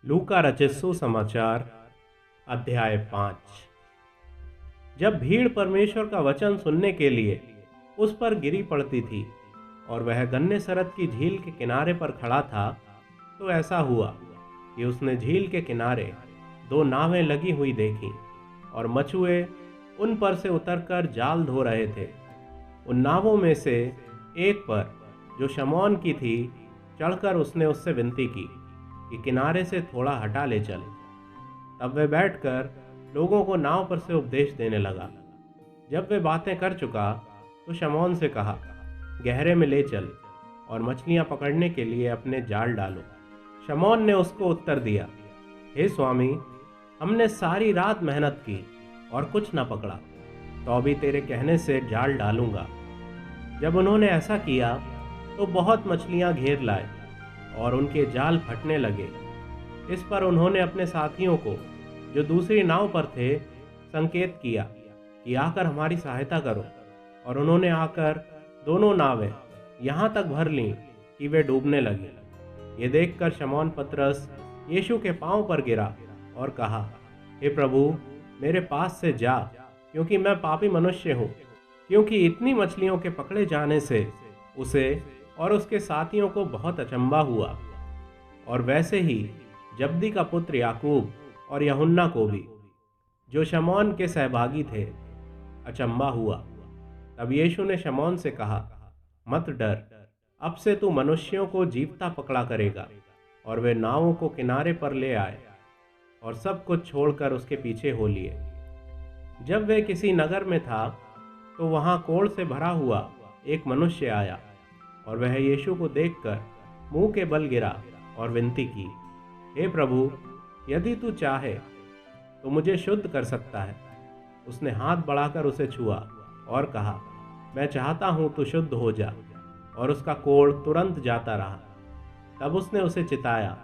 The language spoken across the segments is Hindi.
लूका रचित सुसमाचार अध्याय 5। जब भीड़ परमेश्वर का वचन सुनने के लिए उस पर गिरी पड़ती थी और वह गन्नेसरत की झील के किनारे पर खड़ा था, तो ऐसा हुआ कि उसने झील के किनारे 2 नावें लगी हुई देखीं और मछुए उन पर से उतरकर जाल धो रहे थे। उन नावों में से एक पर, जो शमौन की थी, चढ़कर उसने उससे विनती की कि किनारे से थोड़ा हटा ले चल। तब वह बैठकर लोगों को नाव पर से उपदेश देने लगा। जब वह बातें कर चुका तो शमौन से कहा, गहरे में ले चल और मछलियां पकड़ने के लिए अपने जाल डालो। शमौन ने उसको उत्तर दिया, हे स्वामी, हमने सारी रात मेहनत की और कुछ न पकड़ा, तो अभी तेरे कहने से जाल डालूंगा। जब उन्होंने ऐसा किया तो बहुत मछलियां घेर लाए और उनके जाल फटने लगे। इस पर उन्होंने अपने साथियों को, जो दूसरी नाव पर थे, संकेत किया कि आकर हमारी सहायता करो, और उन्होंने आकर दोनों नावें यहाँ तक भर लीं कि वे डूबने लगी। ये देखकर शमौन पतरस यीशु के पांव पर गिरा और कहा, हे प्रभु, मेरे पास से जा, क्योंकि मैं पापी मनुष्य हूँ। क्योंकि इतनी मछलियों के पकड़े जाने से उसे और उसके साथियों को बहुत अचंभा हुआ, और वैसे ही जब्दी का पुत्र याकूब और यूहन्ना को भी, जो शमौन के सहभागी थे, अचंभा हुआ। तब यीशु ने शमौन से कहा, मत डर, अब से तू मनुष्यों को जीवता पकड़ा करेगा। और वे नावों को किनारे पर ले आए और सब कुछ छोड़कर उसके पीछे हो लिए। जब वे किसी नगर में था तो वहां कोढ़ से भरा हुआ एक मनुष्य आया, और वह यीशु को देखकर मुंह के बल गिरा और विनती की, हे प्रभु, यदि तू चाहे तो मुझे शुद्ध कर सकता है। उसने हाथ बढ़ाकर उसे छुआ और कहा, मैं चाहता हूं, तू शुद्ध हो जा। और उसका कोढ़ तुरंत जाता रहा। तब उसने उसे चिताया,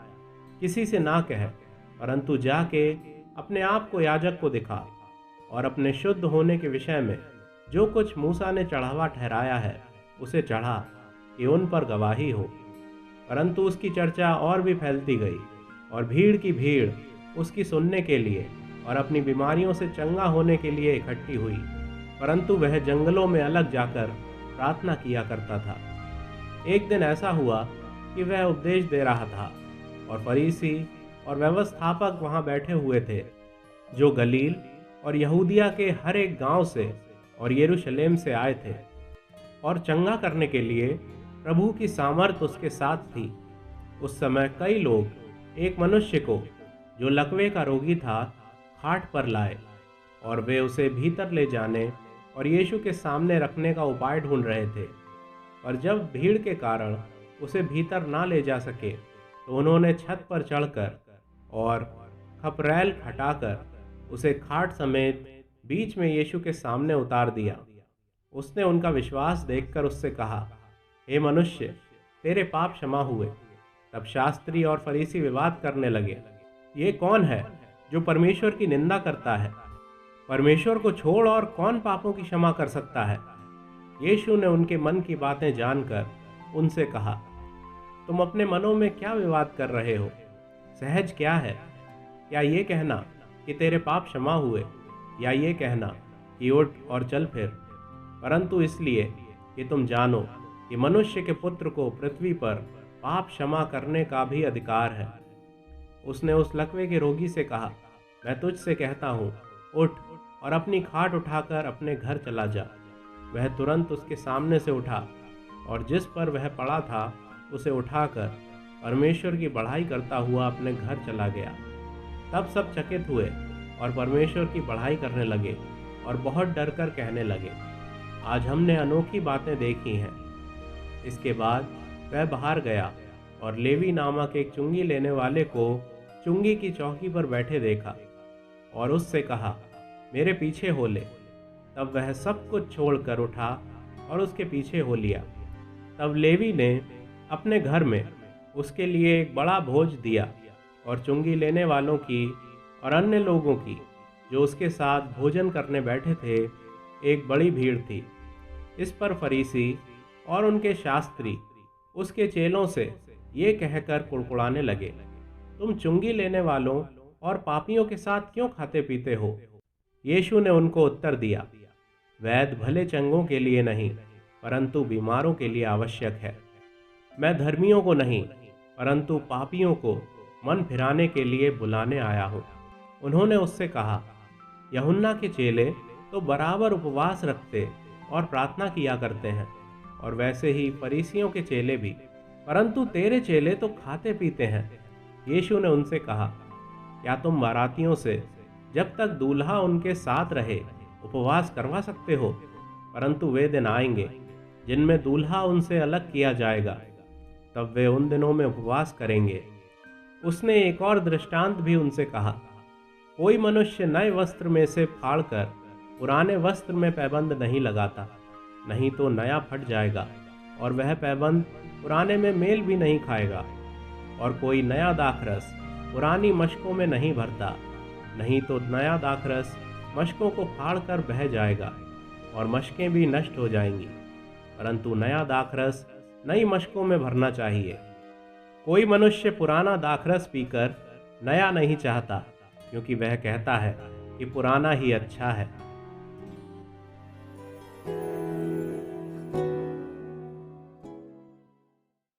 किसी से ना कह, परंतु जाके अपने आप को याजक को दिखा और अपने शुद्ध होने के विषय में जो कुछ मूसा ने चढ़ावा ठहराया है उसे चढ़ा, कि उन पर गवाही हो। परंतु उसकी चर्चा और भी फैलती गई, और भीड़ की भीड़ उसकी सुनने के लिए और अपनी बीमारियों से चंगा होने के लिए इकट्ठी हुई। परंतु वह जंगलों में अलग जाकर प्रार्थना किया करता था। एक दिन ऐसा हुआ कि वह उपदेश दे रहा था, और फरीसी और व्यवस्थापक वहां बैठे हुए थे, जो गलील और यहूदिया के हर एक गांव से और यरूशलेम से आए थे, और चंगा करने के लिए प्रभु की सामर्थ उसके साथ थी। उस समय कई लोग एक मनुष्य को, जो लकवे का रोगी था, खाट पर लाए, और वे उसे भीतर ले जाने और यीशु के सामने रखने का उपाय ढूंढ रहे थे। और जब भीड़ के कारण उसे भीतर ना ले जा सके, तो उन्होंने छत पर चढ़कर और खपरैल हटाकर उसे खाट समेत बीच में यीशु के सामने उतार दिया। उसने उनका विश्वास देखकर उससे कहा, हे मनुष्य, तेरे पाप क्षमा हुए। तब शास्त्री और फरीसी विवाद करने लगे, ये कौन है जो परमेश्वर की निंदा करता है? परमेश्वर को छोड़ और कौन पापों की क्षमा कर सकता है? यीशु ने उनके मन की बातें जानकर उनसे कहा, तुम अपने मनों में क्या विवाद कर रहे हो? सहज क्या है? क्या ये कहना कि तेरे पाप क्षमा हुए, या ये कहना कि उठ और चल फिर? परंतु इसलिए कि तुम जानो कि मनुष्य के पुत्र को पृथ्वी पर पाप क्षमा करने का भी अधिकार है। उसने उस लकवे के रोगी से कहा, मैं तुझसे कहता हूँ, उठ और अपनी खाट उठाकर अपने घर चला जा। वह तुरंत उसके सामने से उठा, और जिस पर वह पड़ा था उसे उठाकर परमेश्वर की बढ़ाई करता हुआ अपने घर चला गया। तब सब चकित हुए और परमेश्वर की बढ़ाई करने लगे, और बहुत डरकर कहने लगे, आज हमने अनोखी बातें देखी हैं। इसके बाद वह बाहर गया और लेवी नामक एक चुंगी लेने वाले को चुंगी की चौकी पर बैठे देखा, और उससे कहा, मेरे पीछे हो ले। तब वह सब कुछ छोड़कर उठा और उसके पीछे हो लिया। तब लेवी ने अपने घर में उसके लिए एक बड़ा भोज दिया, और चुंगी लेने वालों की और अन्य लोगों की, जो उसके साथ भोजन करने बैठे थे, एक बड़ी भीड़ थी। इस पर फरीसी और उनके शास्त्री उसके चेलों से ये कहकर कुड़कुड़ाने लगे, तुम चुंगी लेने वालों और पापियों के साथ क्यों खाते पीते हो? यीशु ने उनको उत्तर दिया, वैद्य भले चंगों के लिए नहीं, परंतु बीमारों के लिए आवश्यक है। मैं धर्मियों को नहीं, परंतु पापियों को मन फिराने के लिए बुलाने आया हूँ। उन्होंने उससे कहा, यूहन्ना के चेले तो बराबर उपवास रखते और प्रार्थना किया करते हैं, और वैसे ही फरीसियों के चेले भी, परंतु तेरे चेले तो खाते पीते हैं। यीशु ने उनसे कहा, क्या तुम बारातियों से जब तक दूल्हा उनके साथ रहे उपवास करवा सकते हो? परंतु वे दिन आएंगे जिनमें दूल्हा उनसे अलग किया जाएगा, तब वे उन दिनों में उपवास करेंगे। उसने एक और दृष्टांत भी उनसे कहा, कोई मनुष्य नए वस्त्र में से फाड़कर पुराने वस्त्र में पैबंद नहीं लगाता, नहीं तो नया फट जाएगा और वह पैबंद पुराने में मेल भी नहीं खाएगा। और कोई नया दाखरस पुरानी मशकों में नहीं भरता, नहीं तो नया दाखरस मशकों को फाड़कर बह जाएगा और मशकें भी नष्ट हो जाएंगी, परंतु नया दाखरस नई मशकों में भरना चाहिए। कोई मनुष्य पुराना दाखरस पीकर नया नहीं चाहता, क्योंकि वह कहता है कि पुराना ही अच्छा है।